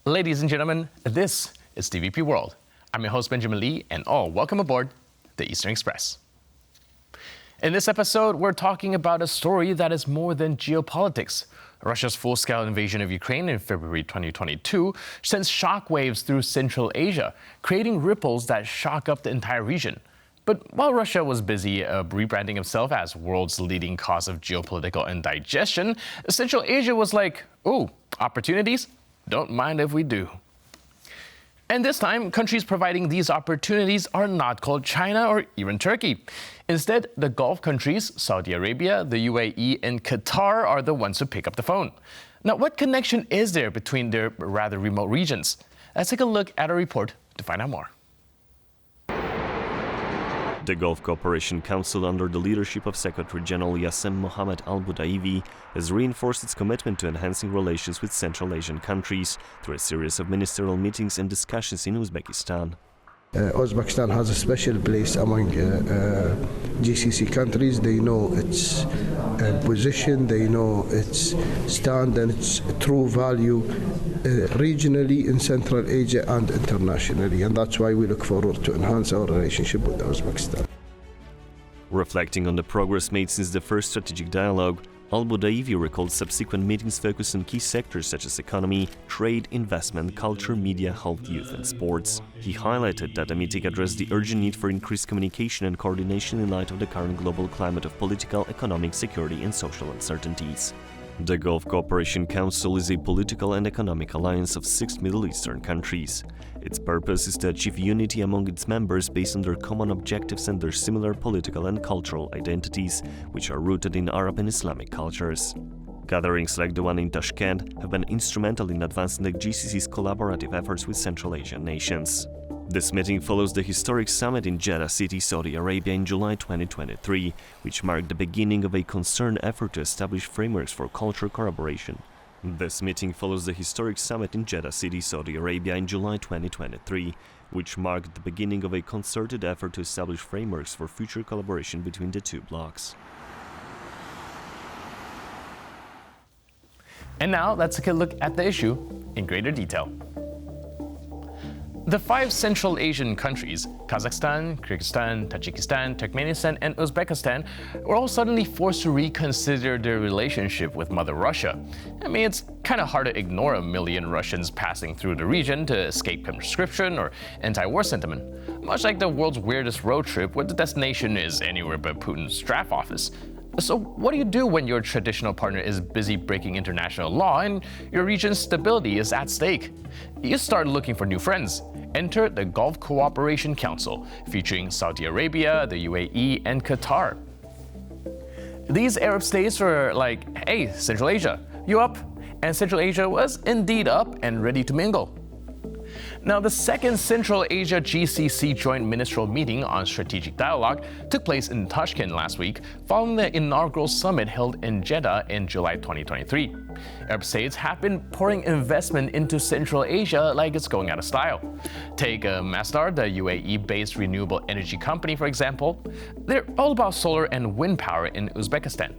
Ladies and gentlemen, this is TVP World. I'm your host, Benjamin Lee, and welcome aboard the Eastern Express. In this episode, we're talking about a story that is more than geopolitics. Russia's full-scale invasion of Ukraine in February 2022 sends shockwaves through Central Asia, creating ripples that shock up the entire region. But while Russia was busy rebranding itself as world's leading cause of geopolitical indigestion, Central Asia was like, ooh, opportunities? Don't mind if we do. And this time, countries providing these opportunities are not called China or even Turkey. Instead, the Gulf countries, Saudi Arabia, the UAE, and Qatar are the ones who pick up the phone. Now, what connection is there between their rather remote regions? Let's take a look at a report to find out more. The Gulf Cooperation Council, under the leadership of Secretary-General Yasem Mohammed Al-Budaivi, has reinforced its commitment to enhancing relations with Central Asian countries through a series of ministerial meetings and discussions in Uzbekistan. Uzbekistan has a special place among GCC countries. They know its position, they know its stand and its true value regionally in Central Asia and internationally. And that's why we look forward to enhance our relationship with Uzbekistan. Reflecting on the progress made since the first strategic dialogue, Al-Budaivi recalled subsequent meetings focused on key sectors such as economy, trade, investment, culture, media, health, youth and sports. He highlighted that the meeting addressed the urgent need for increased communication and coordination in light of the current global climate of political, economic, security and social uncertainties. The Gulf Cooperation Council is a political and economic alliance of 6 Middle Eastern countries. Its purpose is to achieve unity among its members based on their common objectives and their similar political and cultural identities, which are rooted in Arab and Islamic cultures. Gatherings like the one in Tashkent have been instrumental in advancing the GCC's collaborative efforts with Central Asian nations. This meeting follows the historic summit in Jeddah City, Saudi Arabia in July 2023, which marked the beginning of a concerted effort to establish frameworks for cultural collaboration. This meeting follows the historic summit in Jeddah City, Saudi Arabia in July 2023, which marked the beginning of a concerted effort to establish frameworks for future collaboration between the two blocs. And now let's take a look at the issue in greater detail. The 5 Central Asian countries, Kazakhstan, Kyrgyzstan, Tajikistan, Turkmenistan, and Uzbekistan, were all suddenly forced to reconsider their relationship with Mother Russia. I mean, it's kind of hard to ignore a million Russians passing through the region to escape conscription or anti-war sentiment, much like the world's weirdest road trip where the destination is anywhere but Putin's draft office. So what do you do when your traditional partner is busy breaking international law and your region's stability is at stake? You start looking for new friends. Enter the Gulf Cooperation Council, featuring Saudi Arabia, the UAE, and Qatar. These Arab states were like, hey, Central Asia, you up? And Central Asia was indeed up and ready to mingle. Now, the second Central Asia GCC joint ministerial meeting on strategic dialogue took place in Tashkent last week, following the inaugural summit held in Jeddah in July 2023. Arab states have been pouring investment into Central Asia like it's going out of style. Take Masdar, the UAE-based renewable energy company, for example. They're all about solar and wind power in Uzbekistan.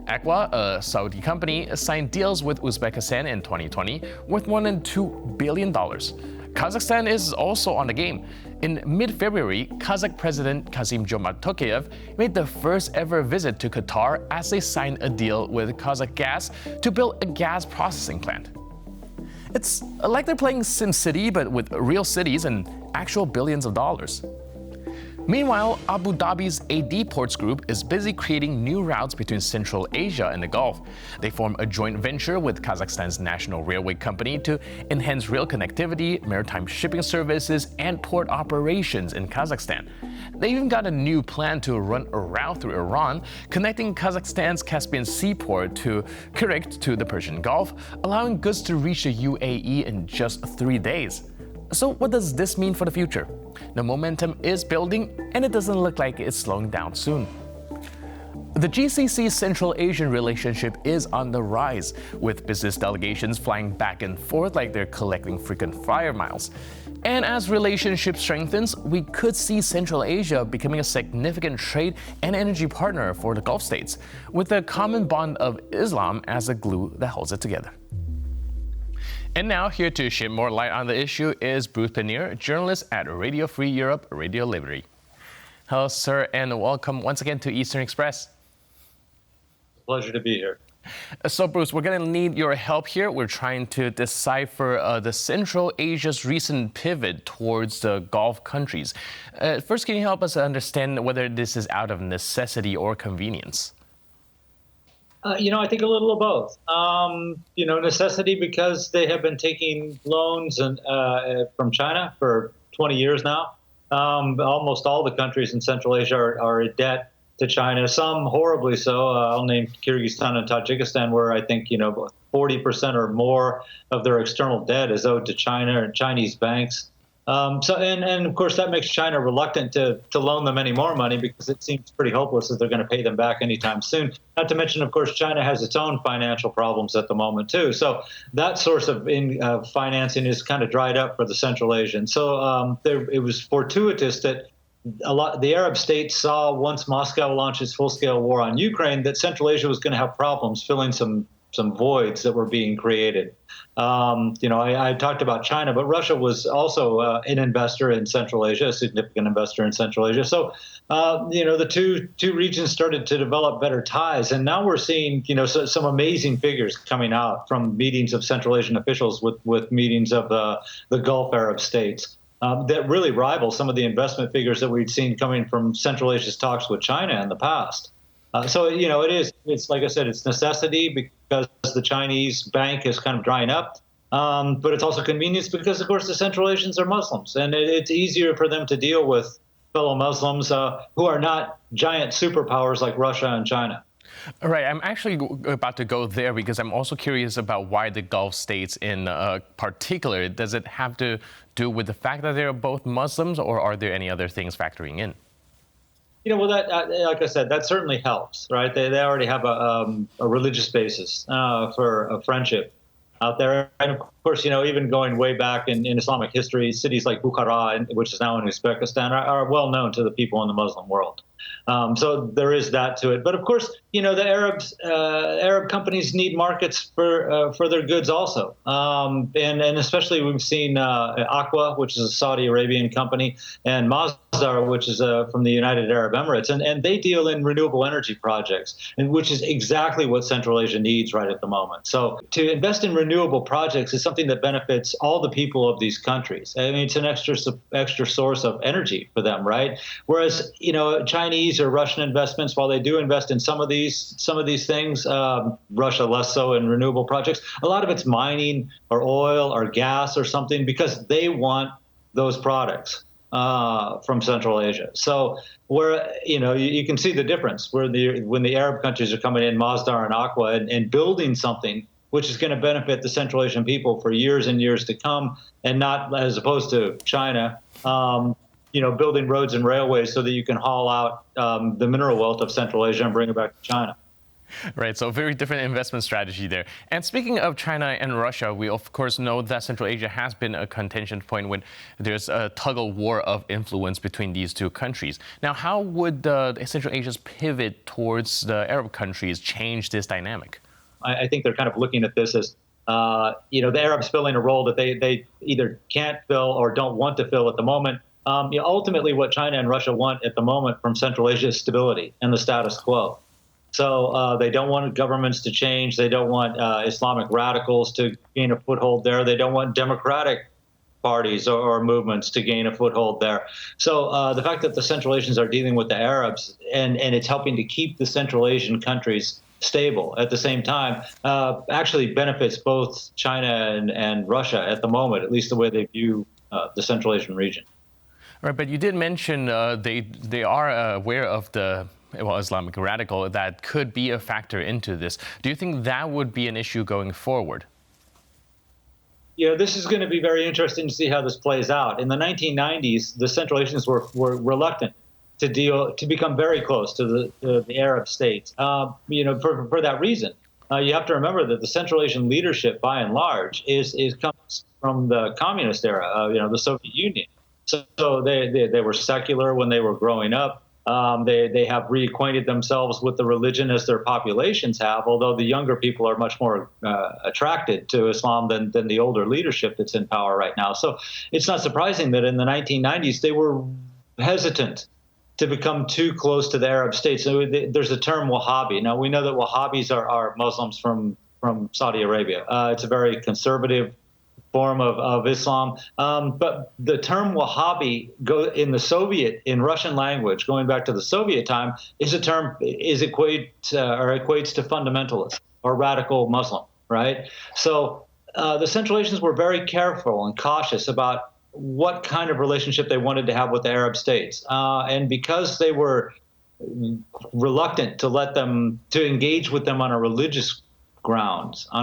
Aqua, a Saudi company, signed deals with Uzbekistan in 2020 worth more than $2 billion. Kazakhstan is also on the game. In mid-February, Kazakh President Kassym-Jomart Tokayev made the first ever visit to Qatar as they signed a deal with Kazakh Gas to build a gas processing plant. It's like they're playing SimCity, but with real cities and actual billions of dollars. Meanwhile, Abu Dhabi's AD Ports Group is busy creating new routes between Central Asia and the Gulf. They form a joint venture with Kazakhstan's national railway company to enhance rail connectivity, maritime shipping services, and port operations in Kazakhstan. They even got a new plan to run a route through Iran, connecting Kazakhstan's Caspian seaport to Kirkuk to the Persian Gulf, allowing goods to reach the UAE in just 3 days. So what does this mean for the future? The momentum is building, and it doesn't look like it's slowing down soon. The GCC Central Asian relationship is on the rise, with business delegations flying back and forth like they're collecting frequent flyer miles. And as relationship strengthens, we could see Central Asia becoming a significant trade and energy partner for the Gulf states, with the common bond of Islam as the glue that holds it together. And now, here to shed more light on the issue is Bruce Pannier, journalist at Radio Free Europe, Radio Liberty. Hello, sir, and welcome once again to Eastern Express. Pleasure to be here. So, Bruce, we're going to need your help here. We're trying to decipher the Central Asia's recent pivot towards the Gulf countries. First, can you help us understand whether this is out of necessity or convenience? I think a little of both. Necessity because they have been taking loans from China for 20 years now. Almost all the countries in Central Asia are in debt to China, some horribly so. I'll name Kyrgyzstan and Tajikistan, where I think 40% or more of their external debt is owed to China and Chinese banks. And of course that makes China reluctant to loan them any more money because it seems pretty hopeless that they're going to pay them back anytime soon. Not to mention, of course, China has its own financial problems at the moment too. So that source of financing is kind of dried up for the Central Asians. So it was fortuitous that the Arab states saw, once Moscow launched its full-scale war on Ukraine, that Central Asia was going to have problems filling some voids that were being created. I talked about China, but Russia was also an investor in Central Asia, a significant investor in Central Asia. So, the two regions started to develop better ties, and now we're seeing, some amazing figures coming out from meetings of Central Asian officials with meetings of the Gulf Arab states that really rival some of the investment figures that we'd seen coming from Central Asia's talks with China in the past. It's like I said, it's necessity because the Chinese bank is kind of drying up. But it's also convenience because, of course, the Central Asians are Muslims, and it's easier for them to deal with fellow Muslims who are not giant superpowers like Russia and China. All right, I'm actually about to go there because I'm also curious about why the Gulf states in particular. Does it have to do with the fact that they're both Muslims, or are there any other things factoring in? Like I said, that certainly helps, right? They already have a religious basis for a friendship out there. And of course, even going way back in Islamic history, cities like Bukhara, which is now in Uzbekistan, are well known to the people in the Muslim world. So there is that to it. But of course, the Arab companies need markets for their goods also. And especially we've seen Aqua, which is a Saudi Arabian company, and Masdar, which is from the United Arab Emirates. And they deal in renewable energy projects, and which is exactly what Central Asia needs right at the moment. So to invest in renewable projects is something that benefits all the people of these countries. I mean, it's an extra source of energy for them, right? Whereas, Chinese or Russian investments, while they do invest in some of these things, Russia less so in renewable projects, a lot of it's mining or oil or gas or something because they want those products from Central Asia. So where, you can see the difference when the Arab countries are coming in, Masdar and Aqua, and building something which is going to benefit the Central Asian people for years and years to come, and not as opposed to China, building roads and railways so that you can haul out the mineral wealth of Central Asia and bring it back to China. Right, so very different investment strategy there. And speaking of China and Russia, we of course know that Central Asia has been a contention point when there's a tug-of-war of influence between these two countries. Now, how would Central Asia's pivot towards the Arab countries change this dynamic? I think they're kind of looking at this as, the Arabs filling a role that they either can't fill or don't want to fill at the moment. Ultimately, what China and Russia want at the moment from Central Asia is stability and the status quo. So they don't want governments to change. They don't want Islamic radicals to gain a foothold there. They don't want democratic parties or movements to gain a foothold there. So the fact that the Central Asians are dealing with the Arabs and it's helping to keep the Central Asian countries stable at the same time actually benefits both China and Russia at the moment, at least the way they view the Central Asian region. Right, but you did mention they are aware of the Islamic radical that could be a factor into this. Do you think that would be an issue going forward? This is going to be very interesting to see how this plays out. In the 1990s, the Central Asians were reluctant to become very close to the Arab states. For that reason, you have to remember that the Central Asian leadership, by and large, comes from the communist era, the Soviet Union. So they were secular when they were growing up. They have reacquainted themselves with the religion as their populations have, although the younger people are much more attracted to Islam than the older leadership that's in power right now. So it's not surprising that in the 1990s they were hesitant to become too close to the Arab states. So there's a term Wahhabi. Now, we know that Wahhabis are Muslims from Saudi Arabia. It's a very conservative form of Islam. But the term Wahhabi in Russian language, going back to the Soviet time, equates to fundamentalist or radical Muslim, right? So the Central Asians were very careful and cautious about what kind of relationship they wanted to have with the Arab states. And because they were reluctant to engage with them on religious grounds, it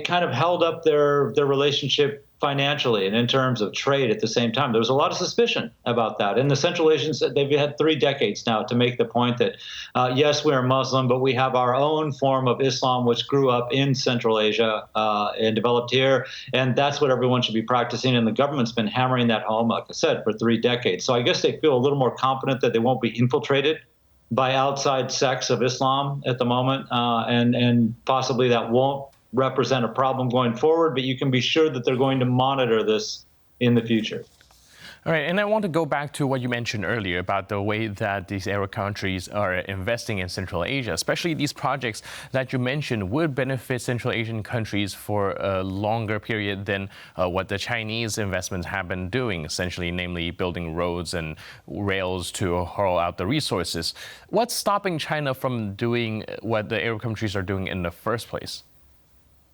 kind of held up their relationship financially and in terms of trade at the same time. There was a lot of suspicion about that. And the Central Asians, they've had 3 decades now to make the point that, yes, we're Muslim, but we have our own form of Islam, which grew up in Central Asia and developed here. And that's what everyone should be practicing. And the government's been hammering that home, like I said, for 3 decades. So I guess they feel a little more confident that they won't be infiltrated by outside sects of Islam at the moment. And possibly that won't represent a problem going forward, but you can be sure that they're going to monitor this in the future. All right, and I want to go back to what you mentioned earlier about the way that these Arab countries are investing in Central Asia, especially these projects that you mentioned would benefit Central Asian countries for a longer period than what the Chinese investments have been doing, essentially, namely building roads and rails to haul out the resources. What's stopping China from doing what the Arab countries are doing in the first place?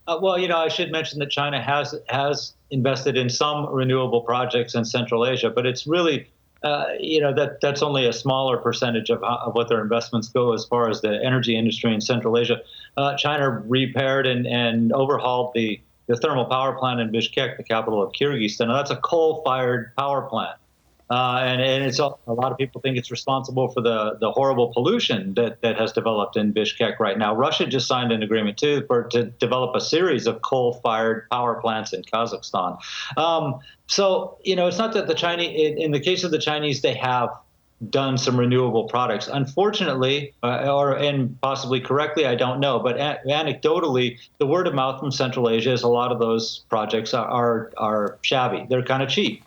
Well, I should mention that China has invested in some renewable projects in Central Asia, but it's really, that's only a smaller percentage of what their investments go as far as the energy industry in Central Asia. China repaired and overhauled the thermal power plant in Bishkek, the capital of Kyrgyzstan. Now, that's a coal-fired power plant. And it's a lot of people think it's responsible for the horrible pollution that has developed in Bishkek right now. Russia just signed an agreement to develop a series of coal-fired power plants in Kazakhstan. So it's not that the Chinese, in the case of the Chinese, they have done some renewable products. Unfortunately, and possibly correctly, I don't know, but anecdotally, the word of mouth from Central Asia is a lot of those projects are shabby. They're kind of cheap.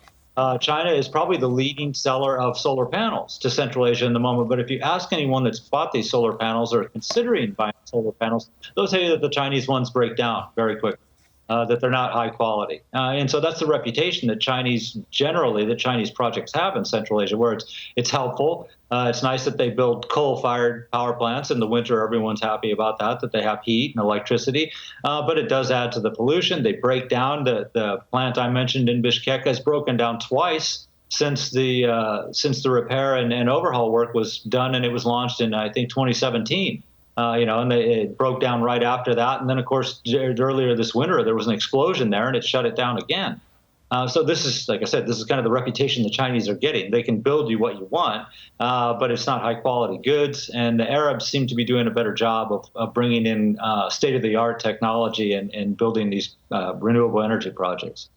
China is probably the leading seller of solar panels to Central Asia in the moment. But if you ask anyone that's bought these solar panels or considering buying solar panels, they'll tell you that the Chinese ones break down very quickly, that they're not high quality. And so that's the reputation that Chinese projects have in Central Asia, where it's helpful. It's nice that they build coal-fired power plants in the winter. Everyone's happy about that they have heat and electricity. But it does add to the pollution. They break down. The plant I mentioned in Bishkek has broken down twice since the repair and overhaul work was done, and it was launched in, I think, 2017. And it broke down right after that. And then, of course, earlier this winter, there was an explosion there, and it shut it down again. So this is, like I said, this is kind of the reputation the Chinese are getting. They can build you what you want, but it's not high-quality goods. And the Arabs seem to be doing a better job of bringing in state-of-the-art technology and building these renewable energy projects.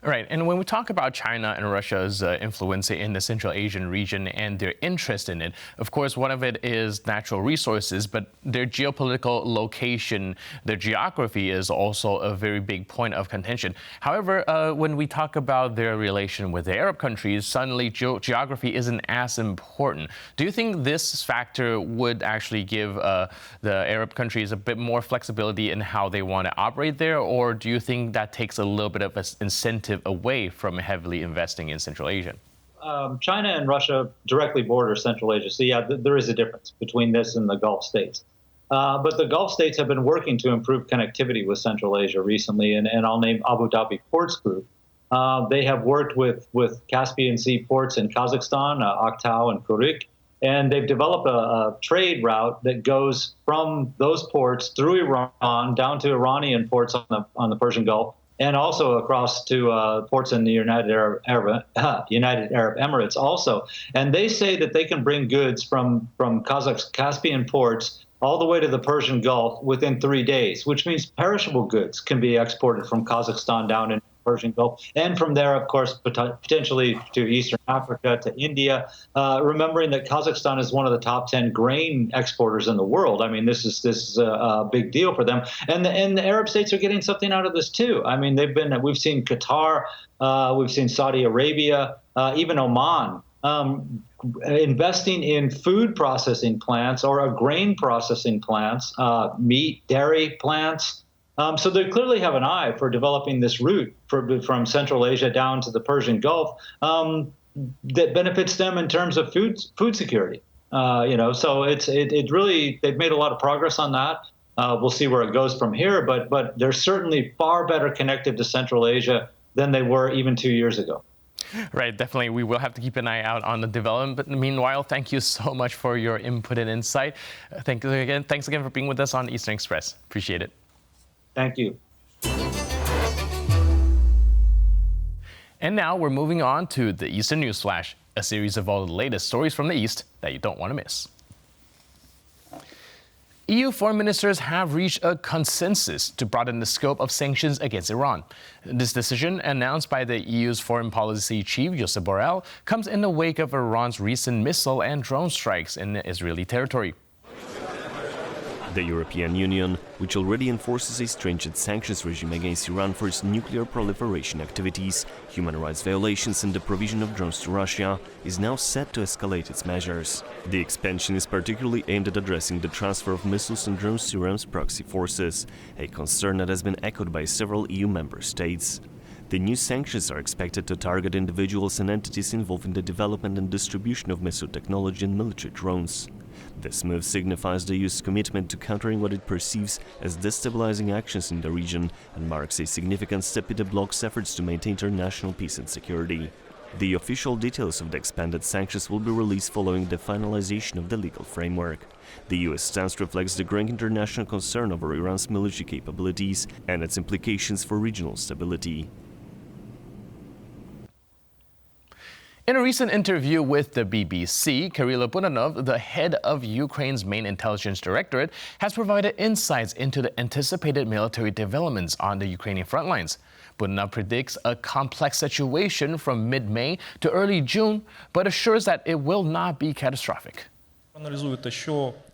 Right, and when we talk about China and Russia's influence in the Central Asian region and their interest in it, of course, one of it is natural resources, but their geopolitical location, their geography is also a very big point of contention. However, when we talk about their relation with the Arab countries, suddenly geography isn't as important. Do you think this factor would actually give the Arab countries a bit more flexibility in how they want to operate there, or do you think that takes a little bit of an incentive away from heavily investing in Central Asia? China and Russia directly border Central Asia. So, yeah, there is a difference between this and the Gulf states. But the Gulf states have been working to improve connectivity with Central Asia recently, and I'll name Abu Dhabi Ports Group. They have worked with Caspian Sea ports in Kazakhstan, Aktau and Kurik, and they've developed a trade route that goes from those ports through Iran down to Iranian ports on the Persian Gulf, and also across to ports in the United Arab Emirates also. And they say that they can bring goods from Kazakh's Caspian ports all the way to the Persian Gulf within 3 days, which means perishable goods can be exported from Kazakhstan down Persian Gulf, and from there, of course, potentially to Eastern Africa, to India. Remembering that Kazakhstan is one of the top 10 grain exporters in the world. I mean, this is a big deal for them, and the Arab states are getting something out of this too. I mean, we've seen Qatar, we've seen Saudi Arabia, even Oman. Investing in food processing plants or grain processing plants, meat, dairy plants. So they clearly have an eye for developing this route from Central Asia down to the Persian Gulf that benefits them in terms of food security. So it really, they've made a lot of progress on that. We'll see where it goes from here, but they're certainly far better connected to Central Asia than they were even 2 years ago. Right, definitely. We will have to keep an eye out on the development. But meanwhile, thank you so much for your input and insight. Thanks again for being with us on Eastern Express. Appreciate it. Thank you. And now we're moving on to the Eastern News Flash, a series of all the latest stories from the East that you don't want to miss. EU foreign ministers have reached a consensus to broaden the scope of sanctions against Iran. This decision, announced by the EU's foreign policy chief, Josep Borrell, comes in the wake of Iran's recent missile and drone strikes in Israeli territory. The European Union, which already enforces a stringent sanctions regime against Iran for its nuclear proliferation activities, human rights violations and the provision of drones to Russia, is now set to escalate its measures. The expansion is particularly aimed at addressing the transfer of missiles and drones to Iran's proxy forces, a concern that has been echoed by several EU member states. The new sanctions are expected to target individuals and entities involved in the development and distribution of missile technology and military drones. This move signifies the EU's commitment to countering what it perceives as destabilizing actions in the region and marks a significant step in the bloc's efforts to maintain international peace and security. The official details of the expanded sanctions will be released following the finalization of the legal framework. The US stance reflects the growing international concern over Iran's military capabilities and its implications for regional stability. In a recent interview with the BBC, Kirill Budanov, the head of Ukraine's main intelligence directorate, has provided insights into the anticipated military developments on the Ukrainian front lines. Budanov predicts a complex situation from mid-May to early June, but assures that it will not be catastrophic.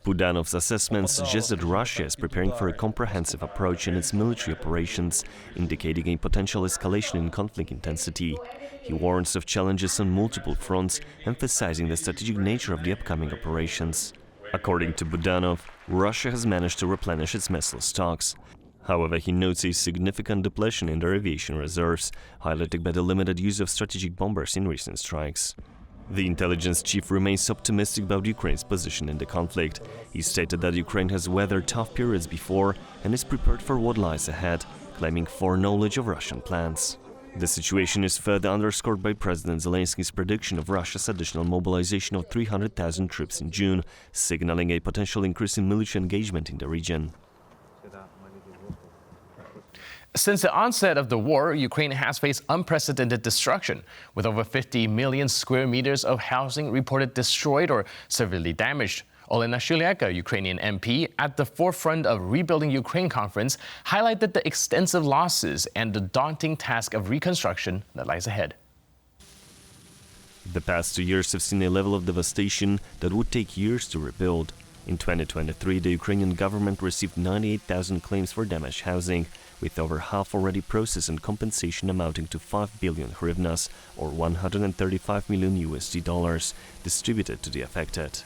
Budanov's assessment suggests that Russia is preparing for a comprehensive approach in its military operations, indicating a potential escalation in conflict intensity. He warns of challenges on multiple fronts, emphasizing the strategic nature of the upcoming operations. According to Budanov, Russia has managed to replenish its missile stocks. However, he notes a significant depletion in their aviation reserves, highlighted by the limited use of strategic bombers in recent strikes. The intelligence chief remains optimistic about Ukraine's position in the conflict. He stated that Ukraine has weathered tough periods before and is prepared for what lies ahead, claiming foreknowledge of Russian plans. The situation is further underscored by President Zelensky's prediction of Russia's additional mobilization of 300,000 troops in June, signaling a potential increase in military engagement in the region. Since the onset of the war, Ukraine has faced unprecedented destruction, with over 50 million square meters of housing reported destroyed or severely damaged. Olena Shulyaka, Ukrainian MP at the Forefront of Rebuilding Ukraine conference, highlighted the extensive losses and the daunting task of reconstruction that lies ahead. The past 2 years have seen a level of devastation that would take years to rebuild. In 2023, the Ukrainian government received 98,000 claims for damaged housing, with over half already processed and compensation amounting to 5 billion hryvnias, or $135 million, distributed to the affected.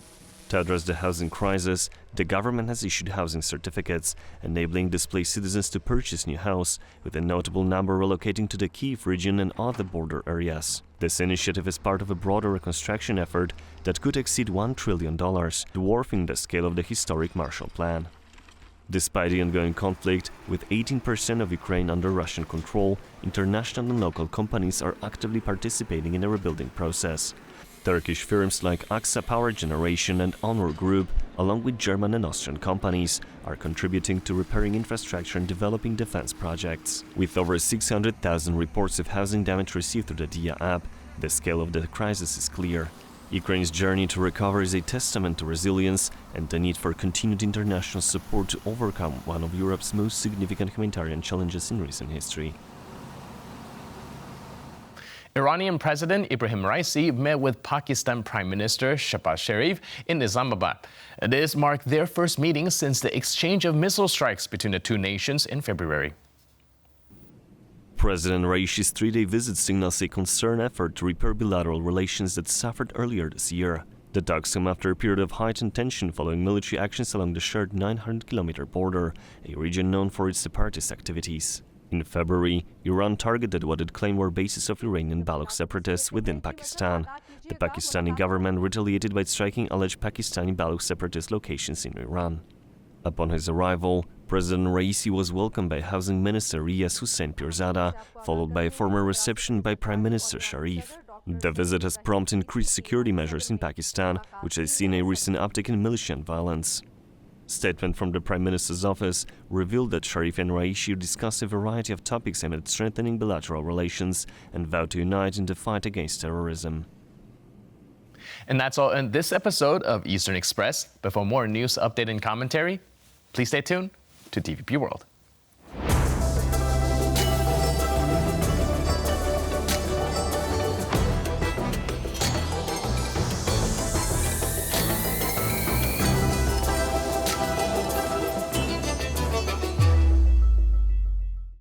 To address the housing crisis, the government has issued housing certificates, enabling displaced citizens to purchase new house, with a notable number relocating to the Kyiv region and other border areas. This initiative is part of a broader reconstruction effort that could exceed $1 trillion, dwarfing the scale of the historic Marshall Plan. Despite the ongoing conflict, with 18% of Ukraine under Russian control, international and local companies are actively participating in the rebuilding process. Turkish firms like AXA Power Generation and Onur Group, along with German and Austrian companies, are contributing to repairing infrastructure and developing defense projects. With over 600,000 reports of housing damage received through the DIA app, the scale of the crisis is clear. Ukraine's journey to recover is a testament to resilience and the need for continued international support to overcome one of Europe's most significant humanitarian challenges in recent history. Iranian President Ibrahim Raisi met with Pakistan Prime Minister Shehbaz Sharif in Islamabad. This marked their first meeting since the exchange of missile strikes between the two nations in February. President Raisi's three-day visit signals a concerned effort to repair bilateral relations that suffered earlier this year. The talks come after a period of heightened tension following military actions along the shared 900-kilometer border, a region known for its separatist activities. In February, Iran targeted what it claimed were bases of Iranian Baloch separatists within Pakistan. The Pakistani government retaliated by striking alleged Pakistani Baloch separatist locations in Iran. Upon his arrival, President Raisi was welcomed by Housing Minister Riyaz Hussain Pirzada, followed by a formal reception by Prime Minister Sharif. The visit has prompted increased security measures in Pakistan, which has seen a recent uptick in militant violence. A statement from the Prime Minister's office revealed that Sharif and Raisi discussed a variety of topics aimed at strengthening bilateral relations and vowed to unite in the fight against terrorism. And that's all in this episode of Eastern Express. But for more news, update, and commentary, please stay tuned to TVP World.